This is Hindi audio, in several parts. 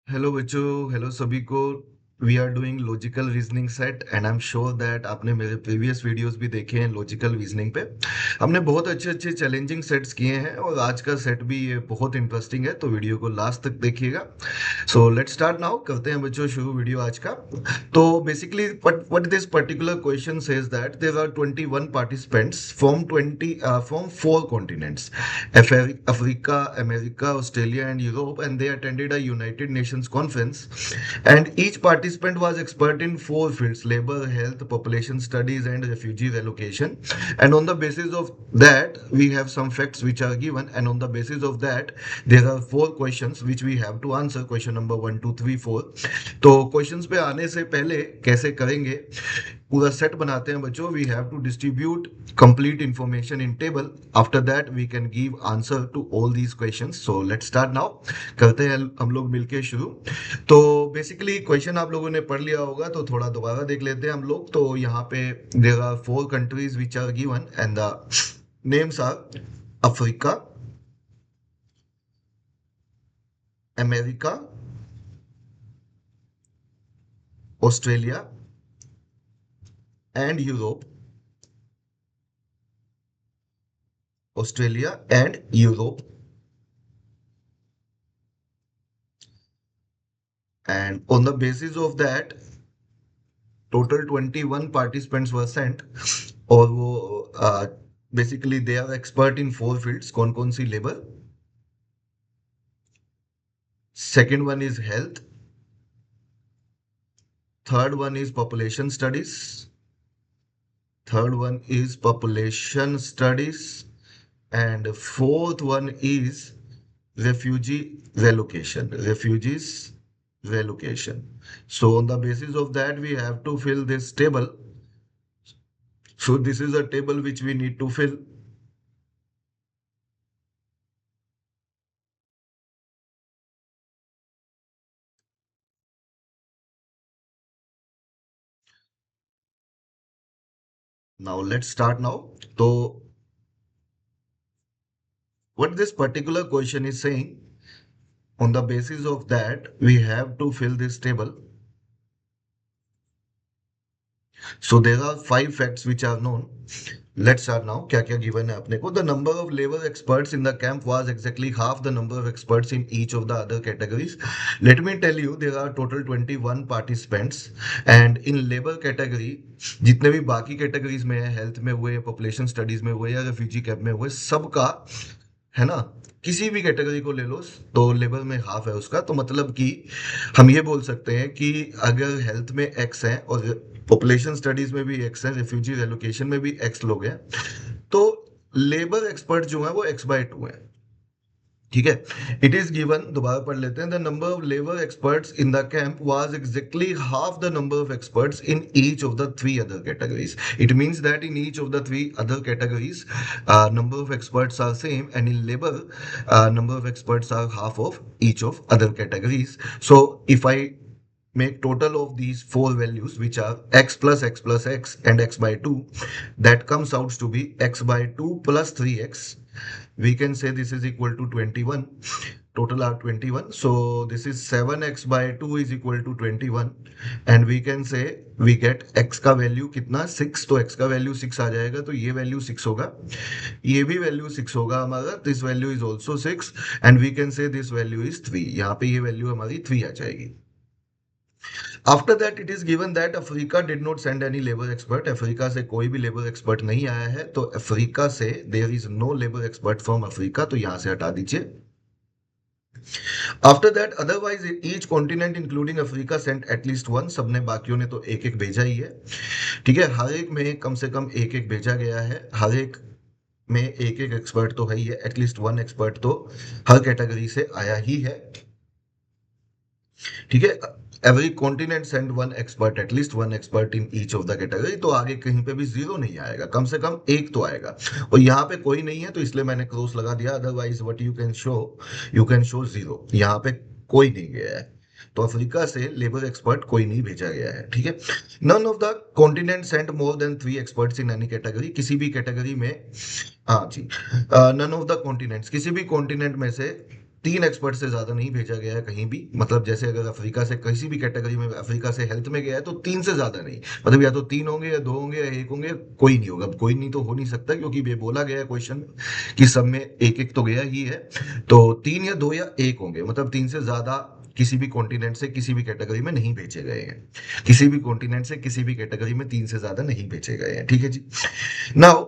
हेलो बच्चों, हेलो सभी को। We are doing logical reasoning set and I am sure that आपने मेरे प्रीवियस वीडियोस भी देखे हैं लॉजिकल रीजनिंग पे। हमने बहुत अच्छे अच्छे चैलेंजिंग सेट्स किए हैं और आज का सेट भी ये बहुत इंटरेस्टिंग है, तो वीडियो को लास्ट तक देखिएगा। सो लेट्स स्टार्ट नाउ, करते हैं बच्चों शुरू वीडियो आज का। तो basically what this particular question says that there are 21 participants from four continents: Africa, America, Australia, and Europe, and they attended a United Nations conference. And each participant was expert in four fields: labor, health, population studies, and refugee relocation. And on the basis of that, we have some facts which are given, and on the basis of that, there are four questions which we have to answer. Question number 1, 2, 3, 4. तो क्वेश्चंस पे आने से पहले कैसे करेंगे, पूरा सेट बनाते हैं बच्चों। We have to distribute complete information in table. After that we can give answer to all these questions. So let's start now, करते हैं हम लोग मिलके शुरू। तो बेसिकली क्वेश्चन आप लोगों ने पढ़ लिया होगा, तो थोड़ा दोबारा देख लेते हैं हम लोग। तो यहाँ पे there are four countries which are given and the names are Africa, America, Australia and Europe. Australia and Europe. And on the basis of that, total 21 participants were sent। और वो basically they are expert in four fields. कौन कौन सी? Labour, second one is health, third one is population studies, third one is population studies, and fourth one is refugee refugees relocation. So on the basis of that, we have to fill this table. So this is a table which we need to fill. Now let's start now. So what this particular question is saying, on the basis of that, we have to fill this table. So there are five facts which are known. Let's start now. क्या क्या given है अपने को? The number of labor experts in the camp was exactly half the number of experts in each of the other categories. Let me tell you, there are total 21 participants, and in labor category जितने भी बाकी कैटेगरीज में है, हेल्थ में हुए, पॉपुलेशन स्टडीज में हुए या रेफ्यूजी कैंप में हुए, सबका है ना, किसी भी कैटेगरी को ले लो तो लेबर में हाफ है उसका। तो मतलब कि हम ये बोल सकते हैं कि अगर हेल्थ में एक्स है और पॉपुलेशन स्टडीज में भी एक्स है, रिफ्यूजी रेलोकेशन में भी एक्स लोग हैं, तो लेबर एक्सपर्ट जो है वो x/2 है। ठीक है, इट इज गिवन, दोबारा पढ़ लेते हैं। The number of labour experts in the camp was exactly half the number of experts in each of the three other categories. It means that in each of the three other categories number of experts are same, and in labor number of experts are half of each of other categories. So if I make total of these four values, which are x plus x and x/2, that comes out to be x/2 plus 3x. We can say this is equal to 21. Total are 21. So this is 7x/2 is equal to 21, and we can say we get x का वैल्यू कितना? 6। तो x का वैल्यू 6 आ जाएगा, तो ये वैल्यू 6 होगा, ये भी वैल्यू 6 होगा हमारा। This value is also 6, and we can say this value is 3। यहाँ पे ये वैल्यू हमारी 3 आ जाएगी। After that it is given that Africa did not send any labour expert. Africa से कोई भी लेबर एक्सपर्ट नहीं आया है, तो अफ्रीका से there is no labour expert from Africa, तो यहां से हटा दीजिए। After that otherwise each continent including Africa sent at least one. सबने बाकियों ने तो एक एक भेजा ही है। ठीक है, हर एक में कम से कम एक एक भेजा गया है, हर एक में एक एक एक्सपर्ट तो है ही है, एटलीस्ट वन एक्सपर्ट तो हर कैटेगरी से आया ही है। ठीक है, every continent send one expert, at least one expert in each of the category. तो आगे कहीं पे भी जीरो नहीं आएगा, कम से कम एक तो आएगा, और यहाँ पे कोई नहीं है तो इसलिए मैंने क्रॉस लगा दिया। Otherwise what you can show zero. यहाँ पे कोई नहीं गया है, तो अफ्रीका से लेबर एक्सपर्ट कोई नहीं भेजा गया है। ठीक है, none of the continent sent more than 3 experts in any category. किसी भी कैटेगरी में, हाँ जी, नन ऑफ द कॉन्टिनेंट्स, किसी भी कॉन्टिनेंट में से 3 एक्सपर्ट से ज्यादा नहीं भेजा गया है कहीं भी, मतलब जैसे अगर अफ्रीका से किसी भी कैटेगरी में अफ्रीका से हेल्थ में गया है तो 3 से ज्यादा नहीं, मतलब या तो 3 होंगे या 2 होंगे या 1 होंगे, कोई नहीं होगा। अब कोई नहीं तो हो नहीं सकता, क्योंकि ये बोला गया है क्वेश्चन कि सब में एक एक तो गया ही है। तो 3 या 2 या 1 होंगे, मतलब 3 से ज्यादा किसी भी कॉन्टिनेंट से किसी भी कैटेगरी में नहीं भेजे गए हैं। किसी भी कॉन्टिनेंट से किसी भी कैटेगरी में 3 से ज्यादा नहीं भेजे गए हैं, ठीक है जी। Now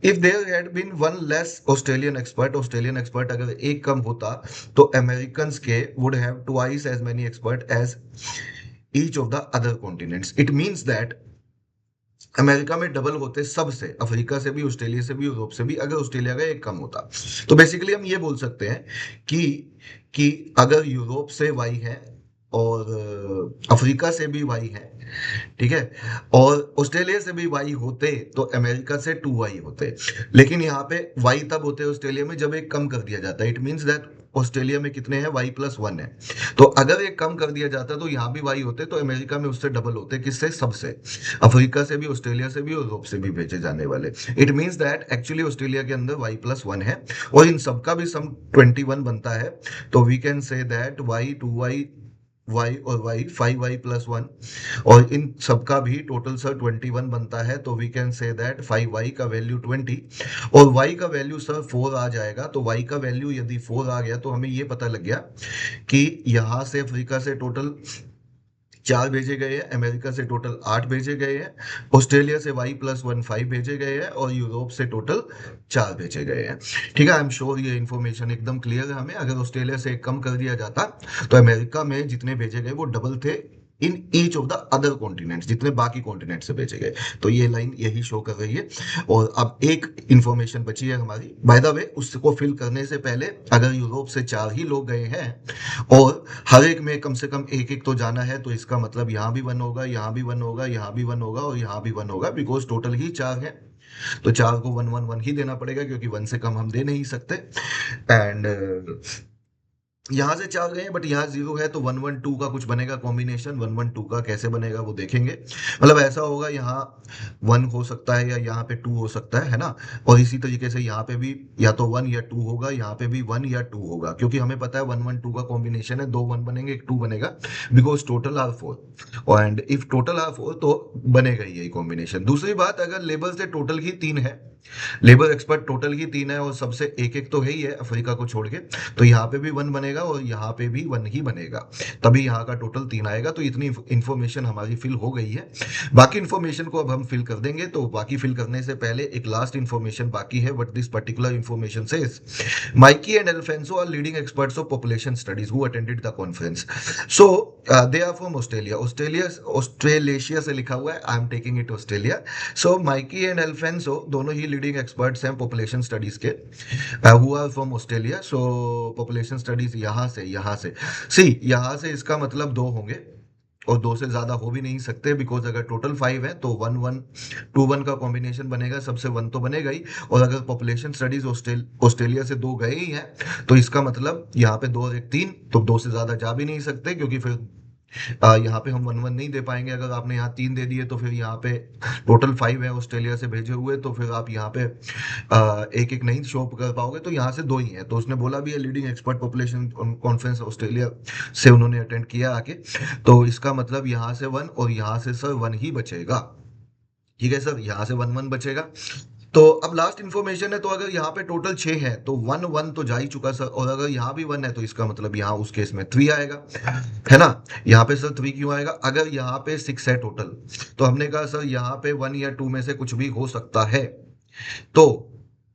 if there had been one less Australian expert अगर एक कम होता, तो अमेरिकन के would have twice as many expert as each of the other continents. It means that America में डबल होते सबसे, अफ्रीका से भी, ऑस्ट्रेलिया से भी, यूरोप से भी, अगर ऑस्ट्रेलिया का एक कम होता। तो बेसिकली हम ये बोल सकते हैं कि अगर यूरोप से वाई है और अफ्रीका से भी वाई है, ठीक है, और ऑस्ट्रेलिया से भी वाई होते तो अमेरिका से 2 वाई होते। लेकिन यहाँ पे वाई तब होते हैं ऑस्ट्रेलिया में जब एक कम कर दिया जाता है। इट मींस दैट ऑस्ट्रेलिया में कितने हैं, वाई प्लस 1 है। तो अगर एक कम कर दिया जाता तो यहाँ भी वाई होते, तो अमेरिका में उससे डबल होते। किससे, सबसे, अफ्रीका से भी, ऑस्ट्रेलिया से भी, यूरोप से भी भेजे जाने वाले। It means that actually Australia के अंदर वाई प्लस 1 है और इन सबका भी सम 21 बनता है। तो we can say that Y, 2 Y, Y और वाई, 5 वाई प्लस 1, और इन सबका भी टोटल सर 21 बनता है। तो we can say that 5 Y का वैल्यू 20 और वाई का वैल्यू सर 4 आ जाएगा। तो वाई का वैल्यू यदि 4 आ गया तो हमें ये पता लग गया कि यहां से अफ्रीका से टोटल 4 भेजे गए हैं, अमेरिका से टोटल 8 भेजे गए हैं, ऑस्ट्रेलिया से वाई प्लस 1 5 भेजे गए हैं और यूरोप से टोटल 4 भेजे गए हैं। ठीक है, आई एम श्योर ये इन्फॉर्मेशन एकदम क्लियर है हमें। अगर ऑस्ट्रेलिया से कम कर दिया जाता तो अमेरिका में जितने भेजे गए वो डबल थे in each of the other continents, जितने बाकी कॉन्टिनेंट से भेजे गए। तो ये लाइन यही शो कर रही है। और अब एक इंफॉर्मेशन बची है हमारी, बाय द वे, उसको फिल करने से पहले अगर यूरोप से 4 ही लोग गए हैं और हर एक में कम से कम एक एक तो जाना है, तो इसका मतलब यहाँ भी 1 होगा, यहाँ भी 1 होगा, यहाँ भी 1 होगा और यहाँ भी 1 होगा, बिकॉज टोटल ही 4 है। तो 4 को 1 1 1 ही देना पड़ेगा, क्योंकि 1 से कम हम दे नहीं सकते। एंड यहाँ से 4 गए हैं बट यहाँ 0 है, तो 1 1 2 का कुछ बनेगा कॉम्बिनेशन। 1 1 2 का कैसे बनेगा वो देखेंगे। मतलब ऐसा होगा, यहाँ 1 हो सकता है या यहाँ पे 2 हो सकता है ना। और इसी तरीके से यहाँ पे भी या तो 1 या 2 होगा, यहाँ पे भी 1 या 2 होगा, क्योंकि हमें पता है 1 1 2 का कॉम्बिनेशन है, 2 1 बनेंगे, एक 2 बनेगा, because total are 4। And if total are 4 तो बनेगा ही यही कॉम्बिनेशन। दूसरी बात, अगर लेबर से टोटल ही 3 है, लेबर एक्सपर्ट टोटल ही 3 है और सबसे एक एक तो है ही है अफ्रीका को छोड़ के, तो यहाँ पे भी 1 बनेगा और यहाँ पे भी 1 ही बनेगा, तभी यहाँ का टोटल 3 आएगा। तो इतनी इंफॉर्मेशन हमारी फिल हो गई है। बाकी इंफॉर्मेशन को अब हम फिल कर देंगे। तो बाकी फिल करने से पहले एक लास्ट इंफॉर्मेशन बाकी है, what this particular information says. Mikey and Alfonso are leading experts of population studies who attended the conference. So they are from Australia, Australasia से लिखा हुआ है, I am taking it Australia. So Mikey and Alfonso दोनों ही लीडिंग एक्सपर्ट्स हैं पॉपुलेशन स्टडीज के, who are from Australia. So population studies यहाँ से सी, यहाँ से इसका मतलब 2 होंगे और 2 से ज्यादा हो भी नहीं सकते, बिकॉज अगर टोटल 5 है तो 1 1 2 1 का कॉम्बिनेशन बनेगा, सबसे 1 तो बनेगा ही। और अगर पॉपुलेशन स्टडीज ऑस्ट्रेलिया से 2 गए ही हैं, तो इसका मतलब यहाँ पे 2 और 1 3, तो 2 से ज्यादा जा भी नहीं सकते, क्योंकि फिर यहाँ पे हम 1 1 नहीं दे पाएंगे। अगर आपने यहाँ 3 दे दिए तो फिर यहाँ पे टोटल 5 है ऑस्ट्रेलिया से भेजे हुए, तो फिर आप यहाँ पे एक एक नहीं शो कर पाओगे, तो यहाँ से 2 ही है। तो उसने बोला भी है leading expert population conference Australia से उन्होंने अटेंड किया आके, तो इसका मतलब यहाँ से 1 और यहाँ से सर 1 ही बचेगा। ठीक है सर, यहाँ से 1 1 बचेगा। तो अब लास्ट इंफॉर्मेशन है, तो अगर यहाँ पे टोटल 6 है तो 1 1 तो जा ही चुका सर, और अगर यहाँ भी 1 है तो इसका मतलब यहाँ उस केस में 3 आएगा, है ना। यहाँ पे सर 3 क्यों आएगा, अगर यहाँ पे 6 है टोटल, तो हमने कहा सर यहाँ पे 1 या 2 में से कुछ भी हो सकता है।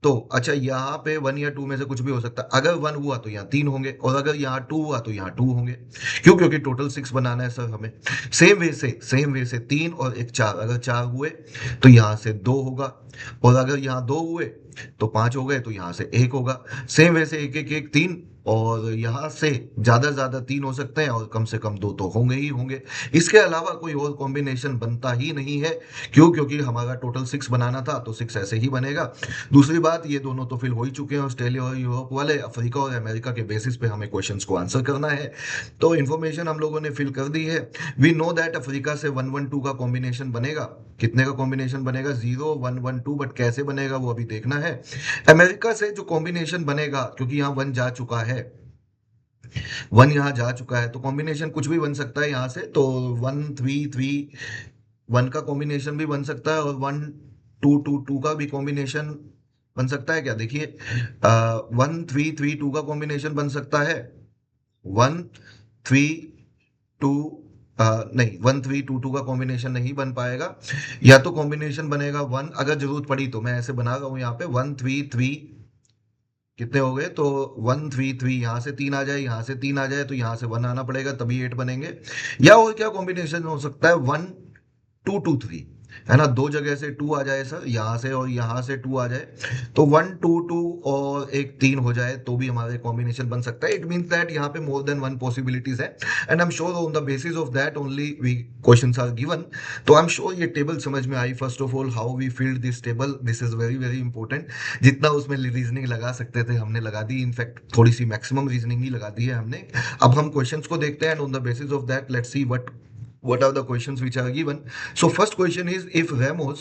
तो अच्छा, यहाँ पे 1 या 2 में से कुछ भी हो सकता है। अगर 1 हुआ तो यहाँ 3 होंगे, और अगर यहाँ 2 हुआ तो यहाँ 2 होंगे। क्यों, क्योंकि टोटल 6 बनाना है सर हमें। सेम वे से 3 और एक 4, अगर 4 हुए तो यहाँ से 2 होगा, और अगर यहाँ 2 हुए तो 5 हो गए, तो यहाँ से 1 होगा। सेम वे से 1 1 1 3, और यहाँ से ज्यादा 3 हो सकते हैं, और कम से कम 2 तो होंगे ही होंगे। इसके अलावा कोई और कॉम्बिनेशन बनता ही नहीं है। क्यों, क्योंकि हमारा टोटल 6 बनाना था, तो 6 ऐसे ही बनेगा। दूसरी बात, ये दोनों तो फिल हो ही चुके हैं, ऑस्ट्रेलिया और यूरोप वाले। अफ्रीका और अमेरिका के बेसिस पे हमें क्वेश्चंस को आंसर करना है। तो इन्फॉर्मेशन हम लोगों ने फिल कर दी है। वी नो दैट अफ्रीका से 1 1 2 का कॉम्बिनेशन बनेगा। कितने का कॉम्बिनेशन बनेगा, 0 1 1 2, बट कैसे बनेगा वो अभी देखना है। अमेरिका से जो कॉम्बिनेशन बनेगा, क्योंकि यहाँ 1 जा चुका है, है, 1 यहाँ जा चुका है, तो कॉम्बिनेशन कुछ भी बन सकता है यहाँ से। तो 1 3 3 1 का कॉम्बिनेशन भी बन सकता है, और 1 2 2 2 का भी कॉम्बिनेशन बन सकता है क्या, देखिए 1 3 3 2 का कॉम्बिनेशन बन सकता है, 1 3 2 नहीं, 1 3 2 2 का कॉम्बिनेशन नहीं बन पाएगा। या तो कॉम्बिनेशन बनेगा 1, अगर जरूरत पड़ी तो मैं ऐसे बना रहा हूं यहाँ पे 1 3 3, कितने हो गए, तो 1 3 3, यहाँ से 3 आ जाए, यहाँ से 3 आ जाए, तो यहाँ से 1 आना पड़ेगा, तभी 8 बनेंगे। या और क्या कॉम्बिनेशन हो सकता है, 1 2 2 3, है ना, दो जगह से 2 आ जाए सर, यहाँ से और यहाँ से 2 आ जाए, तो 1 2 2 और एक 3 हो जाए, तो भी हमारे कॉम्बिनेशन बन सकता है। इट मीन्स दैट यहाँ पे मोर देन वन पॉसिबिलिटीज है, and I am sure on the basis of that only we questions are given. तो आई एम श्योर ये टेबल समझ में आई। First of all, how we field this table, this is very very important. जितना उसमें रीजनिंग लगा सकते थे हमने लगा दी, इनफैक्ट थोड़ी सी मैक्सिमम रीजनिंग ही लगा दी है हमने। अब हम क्वेश्चंस को देखते हैं, and on the basis of that let's see what are the questions which are given. So first question is, if Ramos,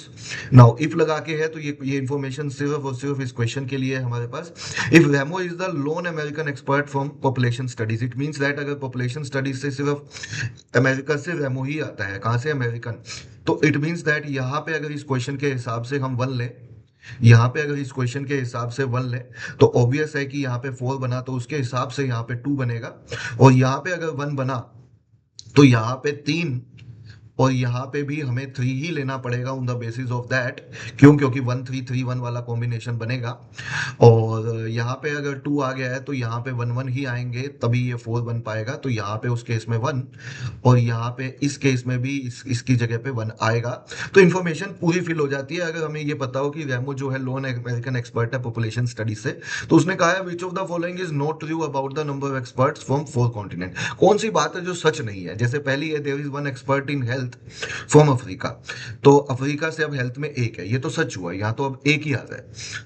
now if लगा के है तो ये information सिर्फ और सिर्फ इस question के लिए है हमारे पास। if Ramo is the lone American expert from population studies, it means that अगर population studies से सिर्फ अमेरिका से Ramo ही आता है, कहाँ से, अमेरिकन, तो it means that यहाँ पे अगर इस question के हिसाब से हम 1 लें, यहाँ पे अगर इस क्वेश्चन के हिसाब से 1 ले, तो ऑब्वियस है कि यहाँ पे 4 बना, तो उसके हिसाब से यहाँ पे 2 बनेगा, और यहाँ पे अगर 1 बना तो यहाँ पे 3, और यहाँ पे भी हमें 3 ही लेना पड़ेगा on the basis of that. क्यों, क्योंकि 1 3 3 1 वाला कॉम्बिनेशन बनेगा, और यहाँ पे अगर 2 आ गया है तो यहाँ पे 1 1 ही आएंगे, तभी ये 4 बन पाएगा। तो यहाँ पे उस केस में 1, और यहाँ पे इस केस में भी इसकी जगह पे 1 आएगा। तो इन्फॉर्मेशन पूरी फिल हो जाती है अगर हमें ये पता हो कि रेमो जो है लोन अमेरिकन एक्सपर्ट है पॉपुलेशन स्टडी से। तो उसने कहा है which of the following is not true about the number of experts from 4 continent. कौन सी बात है जो सच नहीं है, जैसे पहली है there is 1 expert in health from Africa, तो अफ्रीका से अब हेल्थ में 1 है, ये तो सच हुआ, यहाँ तो अब 1 ही आ रहा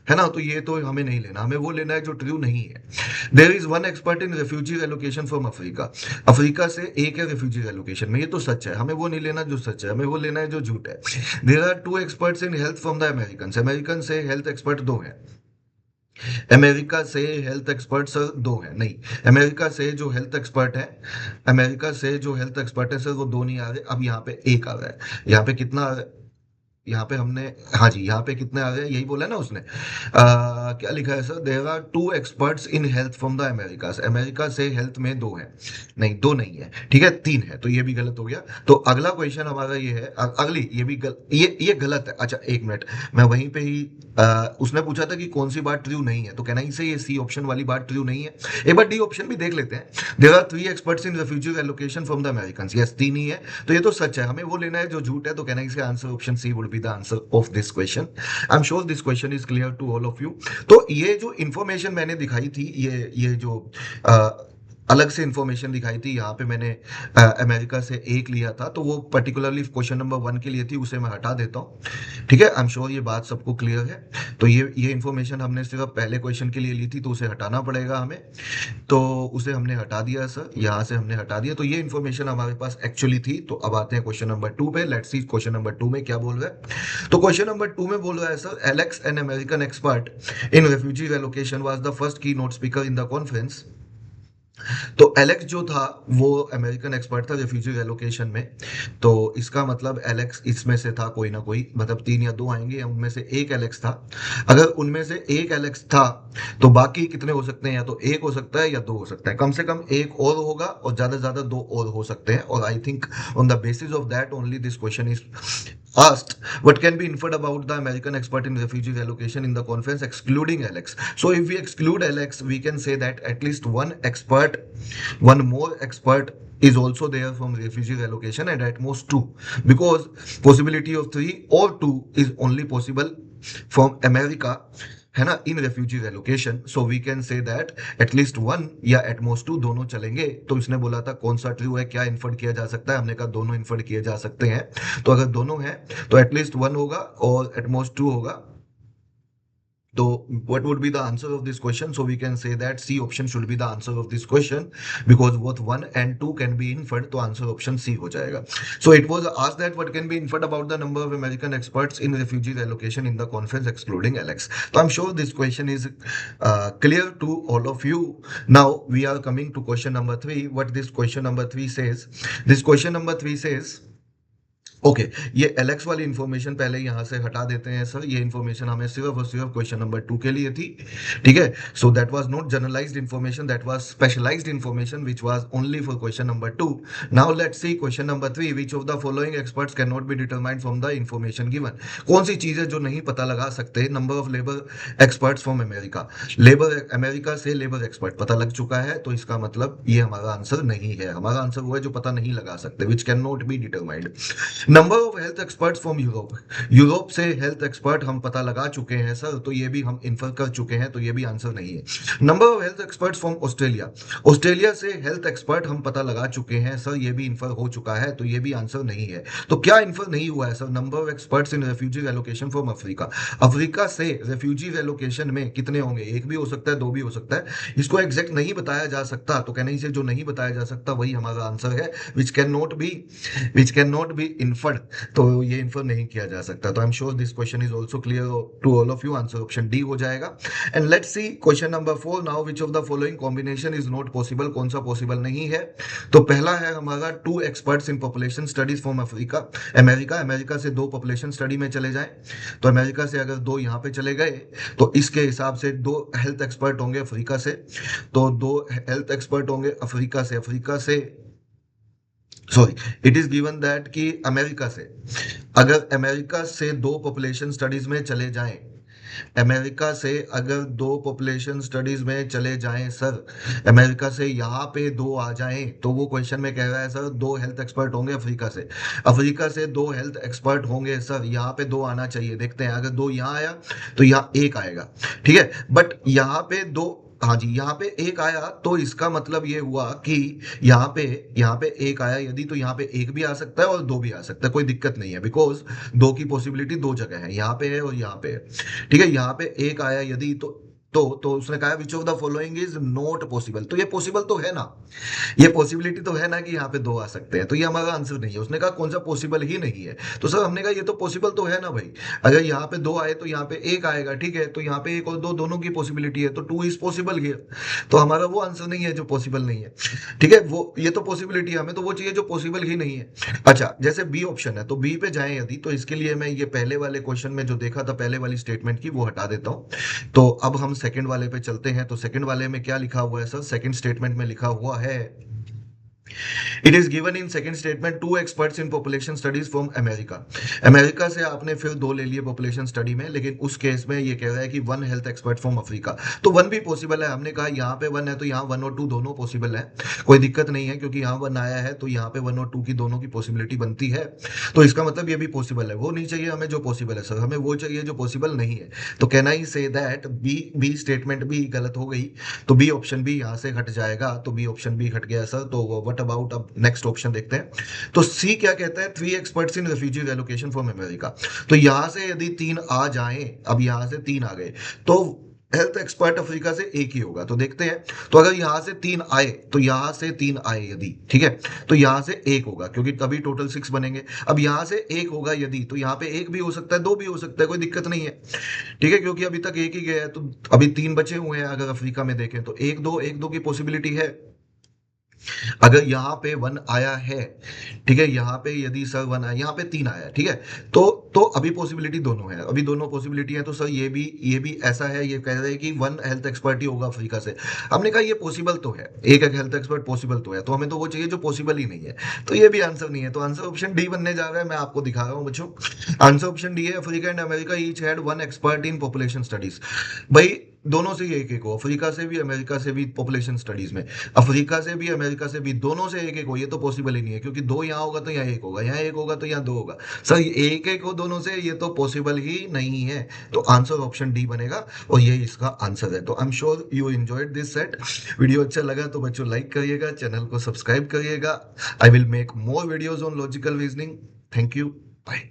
है ना, तो ये तो हमें नहीं लेना, हमें वो लेना है जो ट्रू नहीं है। There is 1 expert in refugee allocation from Africa, Africa से 1 है रेफ्यूजी एलोकेशन में, ये तो सच है, हमें वो नहीं लेना जो सच है, हमें वो लेना है जो झूठ है। There are 2 experts in health from the American, American से हेल्थ एक्सपर्ट 2 है, अमेरिका से हेल्थ एक्सपर्ट सर 2 है, नहीं, अमेरिका से जो हेल्थ एक्सपर्ट है, अमेरिका से जो हेल्थ एक्सपर्ट है सर वो 2 नहीं आ रहे, अब यहाँ पे 1 आ रहा है। यहाँ पे कितना आ रहा है, यहाँ पे हमने, हाँ जी, यहाँ पे कितने आ गए, यही बोला ना उसने, क्या लिखा है सर, there are 2 experts in health from the America, America से हेल्थ में 2 है, नहीं 2 नहीं है, ठीक है 3 है, तो ये भी गलत हो गया। तो अगला क्वेश्चन हमारा ये है, अगली ये भी ये गलत है। अच्छा एक मिनट, मैं वहीं पे ही उसने पूछा था कि कौन सी बात ट्रू नहीं है, तो कहना ही से ये सी ऑप्शन वाली बात ट्रू नहीं है। एक बार डी ऑप्शन भी देख लेते हैं, there are 3 experts in refugee allocation from the American, yes 3 ही है, तो ये तो सच है, हमें वो लेना है जो झूठ है, तो कहना ही से answer option C would be the answer of this question. I am sure this question is clear to all of you. तो ये जो इंफॉर्मेशन मैंने दिखाई थी, ये जो अलग से इंफॉर्मेशन दिखाई थी, यहाँ पे मैंने अमेरिका से 1 लिया था, तो वो पर्टिकुलरली क्वेश्चन नंबर 1 के लिए थी, उसे मैं हटा देता हूँ, ठीक है। आई एम श्योर ये बात सबको क्लियर है। तो ये इंफॉर्मेशन हमने सिर्फ पहले क्वेश्चन के लिए ली थी, तो उसे हटाना पड़ेगा हमें, तो उसे हमने हटा दिया सर, यहाँ से हमने हटा दिया। तो ये इंफॉर्मेशन हमारे पास एक्चुअली थी। तो अब आते हैं क्वेश्चन नंबर 2 पे, लेट्स सी क्वेश्चन नंबर 2 में क्या बोल रहा है। तो क्वेश्चन नंबर 2 में बोल रहा है sir, Alex an American expert in refugee relocation was the first keynote speaker in the conference. तो एलेक्स जो था वो अमेरिकन एक्सपर्ट था रेफ्यूजी रेलोकेशन में, तो इसका मतलब एलेक्स इसमें से था कोई ना कोई, मतलब 3 या 2 आएंगे, उनमें से 1 एलेक्स था। अगर उनमें से 1 एलेक्स था तो बाकी कितने हो सकते हैं, या तो 1 हो सकता है या 2 हो सकता है, कम से कम 1 और होगा, और ज्यादा से ज्यादा 2 और हो सकते हैं। और I think on the basis of that only this question is asked what can be inferred about the American expert in refugee relocation in the conference excluding Alex. So if we exclude Alex, we can say that at least one more expert is also there from refugee relocation, and at most 2, because possibility of 3 or 2 is only possible from America, है ना, in refugee relocation. So we can say that at least 1 या एट मोस्ट 2 दोनों चलेंगे। तो इसने बोला था कौन सा ट्रू है, क्या इन्फर्ड किया जा सकता है, हमने कहा दोनों इन्फर्ड किए जा सकते हैं। तो अगर दोनों हैं तो एटलीस्ट 1 होगा और एट मोस्ट 2 होगा। So what would be the answer of this question? So we can say that C option should be the answer of this question, because both 1 and 2 can be inferred, तो answer option C हो जाएगा. So it was asked that what can be inferred about the number of American experts in refugee relocation in the conference excluding Alex. So I'm sure this question is clear to all of you. Now we are coming to question number 3. What this question number 3 says? This question number 3 says, okay ये एलेक्स वाली इंफॉर्मेशन पहले यहाँ से हटा देते हैं सर. ये इंफॉर्मेशन हमें सिर्फ और सिर्फ क्वेश्चन नंबर 2 के लिए थी. ठीक है. So that was not generalised information, that was specialised information which was only for question number 2. Now let's see question number 3. Which of the following experts can not be determined from the information given. कौन सी चीजें जो नहीं पता लगा सकते. Number of labour experts from America. Labour America से लेबर एक्सपर्ट पता लग चुका है, तो इसका मतलब ये हमारा आंसर नहीं है. हमारा आंसर वो है जो पता नहीं लगा सकते, विच can not be determined. Number of health experts from Europe. Europe से हेल्थ एक्सपर्ट हम पता लगा चुके हैं सर, तो ये भी हम इन्फर कर चुके हैं, तो ये भी आंसर नहीं है. Number of health experts from Australia. Australia से हेल्थ एक्सपर्ट हम पता लगा चुके हैं सर, ये भी इन्फर हो चुका है, तो ये भी आंसर नहीं है. तो क्या इन्फर नहीं हुआ है sir? Number of experts in refugee relocation from Africa. Africa से रेफ्यूजी रेलोकेशन में कितने होंगे? एक भी हो सकता है, दो भी हो सकता है. इसको एग्जैक्ट नहीं बताया जा सकता, तो कहने से जो नहीं बताया जा सकता वही हमारा आंसर है, which can not be inferred. तो ये इन्फर नहीं किया जा सकता. तो I am sure this question is also clear to all of you. Answer option D हो जाएगा. And let's see question number 4 now. Which of the following combination is not possible. कौन सा पॉसिबल नहीं है? तो पहला है हमारा 2 experts in population studies from Africa. America से 2 पॉपुलेशन स्टडी में चले जाएं, तो अमेरिका से अगर 2 यहां पे चले गए, तो इसके हिसाब से 2 हेल्थ एक्सपर्ट होंगे अफ्रीका से. तो 2 हेल्थ एक्सपर्ट होंगे अफ्रीका से sorry, it is given that कि अमेरिका से 2 पॉपुलेशन स्टडीज में चले जाएं, अमेरिका से अगर 2 पॉपुलेशन स्टडीज में चले जाएं सर, अमेरिका से यहाँ पे 2 आ जाएं, तो वो क्वेश्चन में कह रहा है सर 2 हेल्थ एक्सपर्ट होंगे अफ्रीका से 2 हेल्थ एक्सपर्ट होंगे सर. यहाँ पे 2 आना चाहिए. देखते हैं, अगर 2 यहाँ आया तो यहाँ 1 आएगा. ठीक है, बट यहाँ पे 2, हाँ जी, यहाँ पे 1 आया, तो इसका मतलब ये हुआ कि यहाँ पे 1 आया यदि, तो यहाँ पे 1 भी आ सकता है और 2 भी आ सकता है, कोई दिक्कत नहीं है, बिकॉज 2 की पॉसिबिलिटी 2 जगह है, यहाँ पे है और यहाँ पे है. ठीक है, यहाँ पे 1 आया यदि, तो उसने कहा which of the following is not possible. तो ये पॉसिबल तो है ना, ये पॉसिबिलिटी तो है ना कि यहाँ पे 2 आ सकते हैं, तो ये हमारा आंसर नहीं है. उसने कहा कौन सा पॉसिबल ही नहीं है, तो सर हमने कहा ये तो पॉसिबल तो है ना भाई. अगर यहाँ पे 2 आए तो यहाँ पे 1 आएगा. ठीक है, तो यहाँ पे 1 और 2 दोनों की पॉसिबिलिटी है, तो 2 इज पॉसिबल हियर. तो हमारा वो आंसर नहीं है जो पॉसिबल नहीं है. ठीक है, वो ये तो पॉसिबिलिटी है, हमें तो वो चाहिए जो पॉसिबल ही नहीं है. अच्छा, जैसे बी ऑप्शन है, तो बी पे जाए यदि, तो इसके लिए मैं ये पहले वाले क्वेश्चन में जो देखा था पहले वाली स्टेटमेंट की, वो हटा देता हूं. तो अब हम सेकंड वाले पे चलते हैं. तो सेकंड वाले में क्या लिखा हुआ है सर? सेकंड स्टेटमेंट में लिखा हुआ है, it is given in second statement 2 experts in population studies from America से आपने फिर 2 ले लिए पॉपुलेशन स्टडी में, लेकिन उस केस में ये कह रहा है कि 1 हेल्थ एक्सपर्ट फ्रॉम अफ्रीका. तो 1 भी पॉसिबल है. हमने कहा यहाँ पे 1 है, तो यहाँ 1 और 2 दोनों पॉसिबल है, कोई दिक्कत नहीं है, क्योंकि यहाँ 1 आया है, तो यहाँ पे 1 और 2 की दोनों की पॉसिबिलिटी बनती है. तो इसका मतलब ये भी पॉसिबल है. वो नहीं चाहिए हमें जो पॉसिबल है सर, हमें वो चाहिए जो पॉसिबल नहीं है. तो can I say that B statement भी गलत हो गई, तो बी ऑप्शन भी यहाँ से हट जाएगा. तो बी ऑप्शन भी हट गया सर. तो व्हाट अबाउट, अब नेक्स्ट ऑप्शन देखते हैं. तो सी क्या कहता है? 3 experts in refugee relocation from America. तो यहां से यदि 3 आ जाएं, अब यहां से 3 आ गए, तो हेल्थ एक्सपर्ट अफ्रीका से 1 ही होगा. तो देखते हैं, तो अगर यहां से 3 आए, तो यहां से 3 आए यदि, ठीक है, तो यहां से 1 होगा, क्योंकि तभी टोटल 6 बनेंगे. अब यहां से 1 होगा यदि, तो यहां पे 1 भी हो सकता है, 2 भी हो सकता है, कोई दिक्कत नहीं है. ठीक है, क्योंकि अभी तक 1 ही गया है, तो अभी 3 बचे हुए हैं. अगर अफ्रीका में देखें तो 1 2 की पॉसिबिलिटी है. अगर यहाँ पे 1 आया है, ठीक है, यहाँ पे यदि सर 1 आया, यहाँ पे 3 आया, ठीक है, तो अभी पॉसिबिलिटी दोनों है, अभी दोनों पॉसिबिलिटी है. तो सर ये भी ऐसा है, ये कह रहे हैं कि 1 हेल्थ एक्सपर्ट ही होगा अफ्रीका से. हमने कहा ये पॉसिबल तो है, एक हेल्थ एक्सपर्ट पॉसिबल तो है, तो हमें तो वो चाहिए जो पॉसिबल ही नहीं है. तो ये भी आंसर नहीं है. तो आंसर ऑप्शन डी बनने जा रहा है. मैं आपको दिखा रहा हूँ बच्चों, आंसर ऑप्शन डी है. Africa and America each had 1 expert in population studies. भाई दोनों से ही 1 हो, अफ्रीका से भी अमेरिका से भी पॉपुलेशन स्टडीज में, अफ्रीका से भी अमेरिका से भी, दोनों से 1 हो. ये तो पॉसिबल ही नहीं है, क्योंकि 2 यहाँ होगा तो यहाँ 1 होगा, यहाँ 1 होगा तो यहाँ 2 होगा. सर 1 हो दोनों से, ये तो पॉसिबल ही नहीं है. तो आंसर ऑप्शन डी बनेगा, और ये इसका आंसर है. तो I am sure you enjoyed this set. Video अच्छा लगा तो बच्चों लाइक करिएगा, चैनल को सब्सक्राइब करिएगा. I will make more videos on logical reasoning. Thank you, bye.